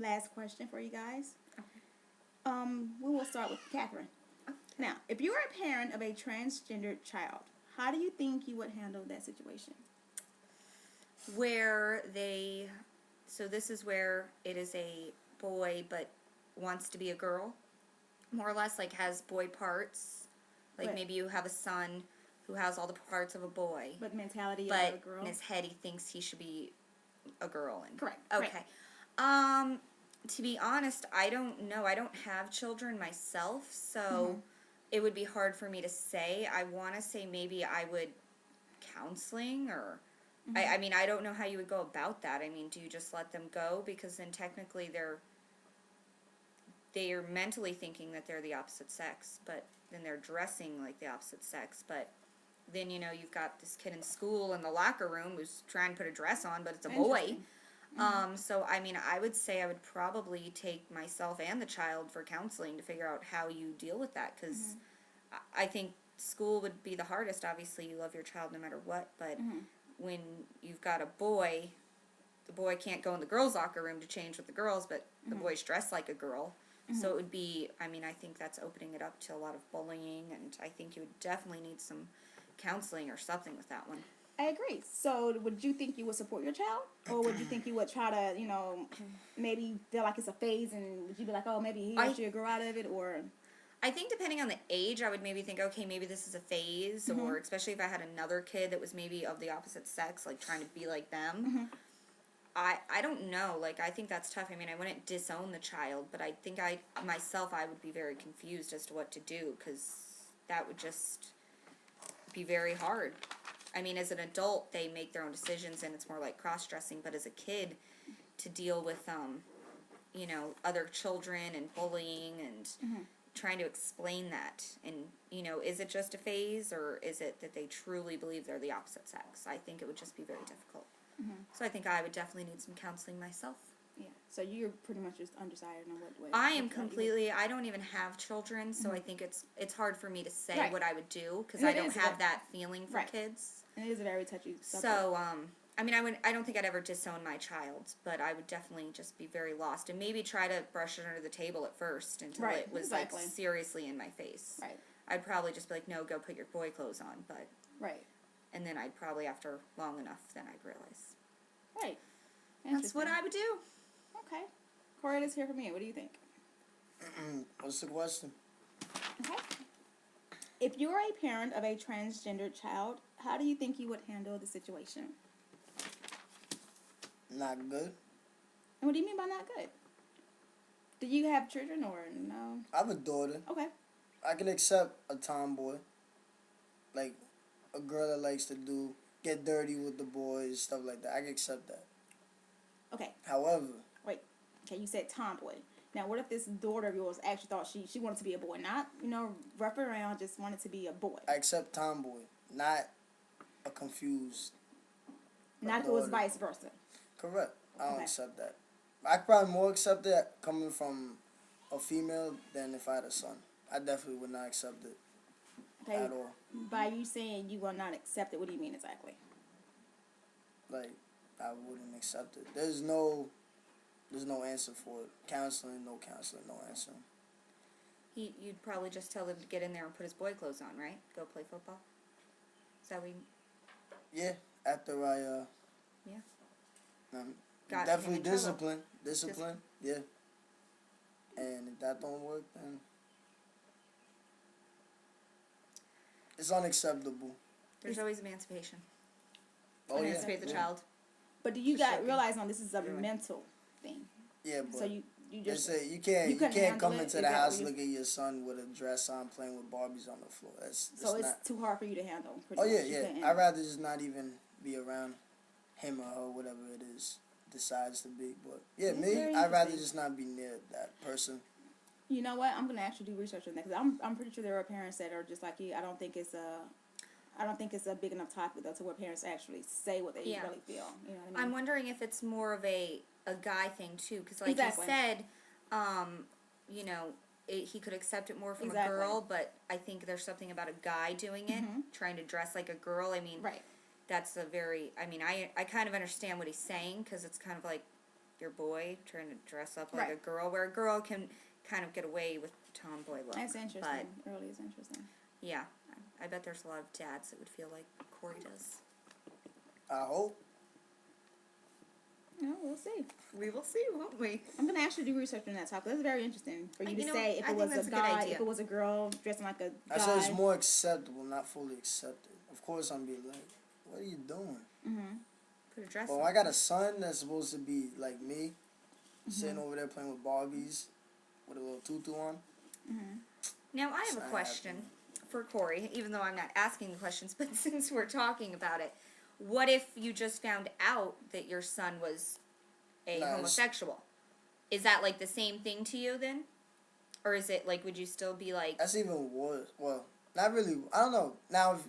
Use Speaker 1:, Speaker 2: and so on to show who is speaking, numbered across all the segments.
Speaker 1: last question for you guys. We will start with Catherine. Now, if you were a parent of a transgendered child, how do you think you would handle that situation?
Speaker 2: Where they, so this is where it is a boy but wants to be a girl, more or less, like has boy parts. Like
Speaker 1: But-
Speaker 2: maybe you have a son who has all the parts of a boy,
Speaker 1: But mentality of
Speaker 2: but
Speaker 1: a girl.
Speaker 2: in his head he thinks he should be a girl. And
Speaker 1: Correct.
Speaker 2: okay. To be honest, I don't know. I don't have children myself, so it would be hard for me to say. I want to say maybe I would counseling or I mean, I don't know how you would go about that. I mean, do you just let them go? Because then technically they are mentally thinking that they're the opposite sex, but then they're dressing like the opposite sex. But then, you've got this kid in school in the locker room who's trying to put a dress on, but it's a boy. So, I mean, I would say I would probably take myself and the child for counseling to figure out how you deal with that. Because I think school would be the hardest. Obviously, you love your child no matter what, but when you've got a boy, the boy can't go in the girls' locker room to change with the girls, but the boy's dressed like a girl. So it would be, I mean, I think that's opening it up to a lot of bullying, and I think you would definitely need some counseling or something with that one.
Speaker 1: I agree. So, would you think you would support your child? Or would you think you would try to, maybe feel like it's a phase and would you be like, oh, maybe he or she'll grow out of it? Or
Speaker 2: I think depending on the age, I would maybe think, okay, maybe this is a phase, or especially if I had another kid that was maybe of the opposite sex, like trying to be like them. I don't know. Like, I think that's tough. I mean, I wouldn't disown the child, but I think I would be very confused as to what to do, because that would just be very hard. I mean, as an adult, they make their own decisions, and it's more like cross-dressing, but as a kid, to deal with, other children and bullying and trying to explain that, and, is it just a phase, or is it that they truly believe they're the opposite sex? I think it would just be very difficult. So I think I would definitely need some counseling myself.
Speaker 1: Yeah. So you're pretty much just undecided on what way.
Speaker 2: I am completely. I don't even have children, so I think it's hard for me to say what I would do because I don't have that feeling for kids.
Speaker 1: And it is a very touchy subject.
Speaker 2: So I mean, I don't think I'd ever disown my child, but I would definitely just be very lost and maybe try to brush it under the table at first until it was like seriously in my face.
Speaker 1: Right.
Speaker 2: I'd probably just be like, no, go put your boy clothes on, but and then I'd probably, after long enough, then I'd realize.
Speaker 1: Right.
Speaker 2: That's what I would do.
Speaker 1: Okay. Corey, let's hear from you. What do you think?
Speaker 3: What's the question?
Speaker 1: Okay. If you were a parent of a transgendered child, how do you think you would handle the situation?
Speaker 3: Not good.
Speaker 1: And what do you mean by not good? Do you have children or no?
Speaker 3: I have a daughter.
Speaker 1: Okay.
Speaker 3: I can accept a tomboy. Like, a girl that likes to get dirty with the boys, stuff like that. I can accept that.
Speaker 1: Okay.
Speaker 3: However.
Speaker 1: Wait. Okay, you said tomboy. Now, what if this daughter of yours actually thought she wanted to be a boy? Not, rough around, just wanted to be a boy.
Speaker 3: I accept tomboy, not a confused
Speaker 1: Not if it was vice versa.
Speaker 3: Correct. I don't accept that. I probably more accept that coming from a female than if I had a son. I definitely would not accept it at all.
Speaker 1: By you saying you will not accept it, what do you mean exactly?
Speaker 3: Like, I wouldn't accept it. There's no answer for it. Counseling, no answer.
Speaker 2: You'd probably just tell him to get in there and put his boy clothes on, right? Go play football. Is that what you...
Speaker 3: Yeah, after I, definitely discipline. Yeah. And if that don't work, then it's unacceptable.
Speaker 2: There's always emancipation.
Speaker 3: Emancipate
Speaker 2: the child.
Speaker 1: But do you guys realize this is a mental thing?
Speaker 3: Yeah, but
Speaker 1: so you just
Speaker 3: say you can't come into the house, look at your son with a dress on, playing with Barbies on the floor. It's
Speaker 1: too hard for you to handle.
Speaker 3: Yeah. I'd rather just not even be around him or her, whatever it is decides to be. But yeah, I'd rather just not be near that person.
Speaker 1: You know what? I'm gonna actually do research on that because I'm pretty sure there are parents that are just like you. I don't think it's a big enough topic though to where parents actually say what they really feel. You know what I mean?
Speaker 2: I'm wondering if it's more of a guy thing too, because like you said, he could accept it more from a girl, but I think there's something about a guy doing it, trying to dress like a girl. I mean, that's a very. I mean, I kind of understand what he's saying because it's kind of like your boy trying to dress up like
Speaker 1: Right.
Speaker 2: a girl, where a girl can kind of get away with the tomboy look.
Speaker 1: That's interesting.
Speaker 2: But
Speaker 1: Early is interesting.
Speaker 2: yeah, I bet there's a lot of dads that would feel like Corey does.
Speaker 3: I hope.
Speaker 1: No, we'll see.
Speaker 2: We will see, won't we?
Speaker 1: I'm gonna actually do research on that topic. That's very interesting for you
Speaker 2: You
Speaker 1: to
Speaker 2: know,
Speaker 1: say if
Speaker 2: I
Speaker 1: it
Speaker 2: think
Speaker 1: was
Speaker 2: that's
Speaker 1: a
Speaker 2: a good
Speaker 1: guy,
Speaker 2: idea.
Speaker 1: if it was a girl dressing like a
Speaker 3: I
Speaker 1: guy.
Speaker 3: said it's more acceptable, not fully accepted. Of course, I'm be like, what are you doing?
Speaker 2: Put a dress
Speaker 3: Well,
Speaker 2: on.
Speaker 3: I got a son that's supposed to be like me, sitting over there playing with Barbies with a little tutu on.
Speaker 2: Now, I have
Speaker 3: It's
Speaker 2: a
Speaker 3: not
Speaker 2: question
Speaker 3: happening.
Speaker 2: for Corey, even though I'm not asking the questions, but since we're talking about it, what if you just found out that your son was a
Speaker 3: Nice.
Speaker 2: homosexual? Is that like the same thing to you then? Or is it like, would you still be like,
Speaker 3: That's even worse. Well, not really. I don't know. Now, if,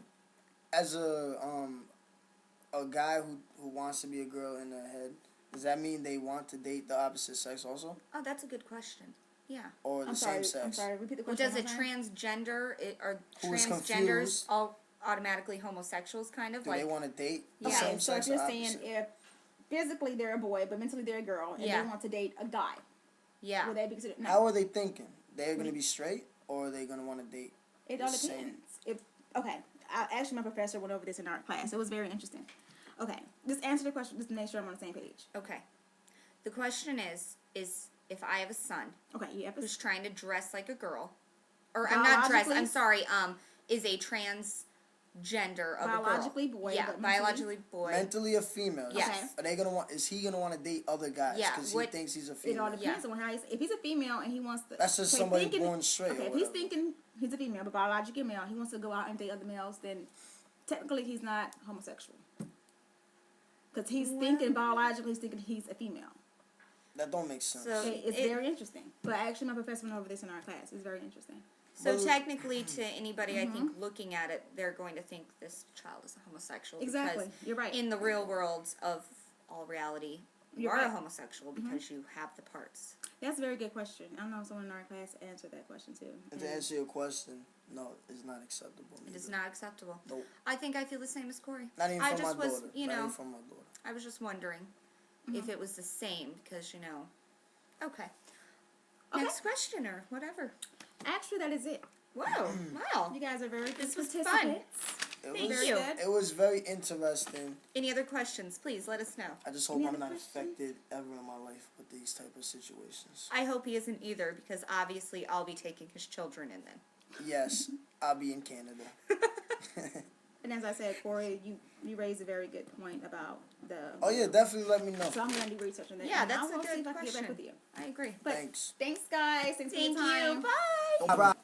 Speaker 3: as a guy who wants to be a girl in their head, does that mean they want to date the opposite sex also,
Speaker 2: oh, that's a good question. Yeah.
Speaker 3: or the
Speaker 1: I'm
Speaker 3: same
Speaker 1: sorry.
Speaker 3: sex?
Speaker 1: I'm sorry. Repeat the
Speaker 2: Well,
Speaker 1: question.
Speaker 2: does a
Speaker 1: one more time.
Speaker 2: transgender, are
Speaker 3: Who is
Speaker 2: transgenders
Speaker 3: confused.
Speaker 2: all automatically homosexuals kind of?
Speaker 3: Do
Speaker 2: like,
Speaker 3: they want to date the
Speaker 2: Yeah.
Speaker 1: Okay,
Speaker 3: same
Speaker 1: so
Speaker 3: sex
Speaker 1: if you're
Speaker 3: or
Speaker 1: saying
Speaker 3: opposite?
Speaker 1: if physically they're a boy but mentally they're a girl and
Speaker 2: Yeah.
Speaker 1: they want to date a guy,
Speaker 2: yeah.
Speaker 1: would they be considered? No.
Speaker 3: How are they thinking? They're going to be straight, or are they going to want to date?
Speaker 1: It all
Speaker 3: the same?
Speaker 1: depends. Actually, my professor went over this in our class. It was very interesting. Okay, just answer the question just to make sure I'm on the same page.
Speaker 2: Okay. The question is if I have a son
Speaker 1: Okay, you have
Speaker 2: who's trying to dress like a girl, or I'm not dress,
Speaker 1: Biologically?
Speaker 2: I'm sorry, is a transgender of
Speaker 1: Biologically
Speaker 2: a girl.
Speaker 1: boy,
Speaker 2: Yeah,
Speaker 1: but mentally-
Speaker 2: biologically boy.
Speaker 3: Mentally a female.
Speaker 2: Yes.
Speaker 1: Okay.
Speaker 3: Are they gonna want? Is he gonna want to date other guys?
Speaker 2: Yeah,
Speaker 3: Because
Speaker 2: what-
Speaker 3: he thinks he's a
Speaker 1: It
Speaker 3: female.
Speaker 1: all depends on how he's. If he's a female and he wants to.
Speaker 3: That's just
Speaker 1: okay,
Speaker 3: somebody
Speaker 1: thinking-
Speaker 3: born straight.
Speaker 1: Okay,
Speaker 3: or
Speaker 1: if he's
Speaker 3: whatever.
Speaker 1: thinking he's a female but biologically a male, he wants to go out and date other males, then technically he's not homosexual. Because he's thinking biologically, he's thinking he's a female.
Speaker 3: That don't make sense.
Speaker 2: So-
Speaker 1: It's
Speaker 2: It-
Speaker 1: very interesting. But actually, my professor went over this in our class. It's very interesting.
Speaker 2: So
Speaker 3: Well-
Speaker 2: technically, to anybody, I think looking at it, they're going to think this child is a homosexual.
Speaker 1: Exactly.
Speaker 2: Because
Speaker 1: You're right.
Speaker 2: in the real world of all reality, you
Speaker 1: You're
Speaker 2: are a
Speaker 1: right.
Speaker 2: homosexual because you have the parts.
Speaker 1: That's a very good question. I know someone in our class answered that question too.
Speaker 3: And to answer your question, no, it's not acceptable.
Speaker 2: It is
Speaker 3: neither.
Speaker 2: not acceptable.
Speaker 3: Nope.
Speaker 2: I think I feel the same as Corey.
Speaker 3: Not even
Speaker 2: I
Speaker 3: from
Speaker 2: just
Speaker 3: my
Speaker 2: was,
Speaker 3: daughter.
Speaker 2: you
Speaker 3: Not
Speaker 2: know,
Speaker 3: even from my daughter.
Speaker 2: I was just wondering if it was the same because, you know. Okay.
Speaker 1: Okay.
Speaker 2: Next question or whatever.
Speaker 1: Actually, that is it.
Speaker 2: Whoa. Wow.
Speaker 1: You guys are very good
Speaker 2: This was
Speaker 1: participants.
Speaker 3: It
Speaker 2: Thank
Speaker 3: was,
Speaker 2: you.
Speaker 1: Good.
Speaker 3: It was very interesting.
Speaker 2: Any other questions? Please let us know.
Speaker 3: I just hope
Speaker 1: Any
Speaker 3: I'm
Speaker 1: other
Speaker 3: not
Speaker 1: questions?
Speaker 3: affected ever in my life with these type of situations.
Speaker 2: I hope he isn't either because obviously I'll be taking his children in then.
Speaker 3: Yes, I'll be in Canada.
Speaker 1: And as I said, Corey, you raised a very good point about the.
Speaker 3: Oh yeah, definitely let me know.
Speaker 1: So I'm going to do research on that.
Speaker 2: Yeah,
Speaker 1: and
Speaker 2: that's
Speaker 1: I
Speaker 2: a
Speaker 1: will see
Speaker 2: good
Speaker 1: if I can get back
Speaker 2: question.
Speaker 1: with you.
Speaker 2: I agree.
Speaker 1: But
Speaker 3: Thanks.
Speaker 1: Thanks, guys. Thanks for
Speaker 2: Thank
Speaker 1: your time.
Speaker 2: you. Bye.
Speaker 3: No problem.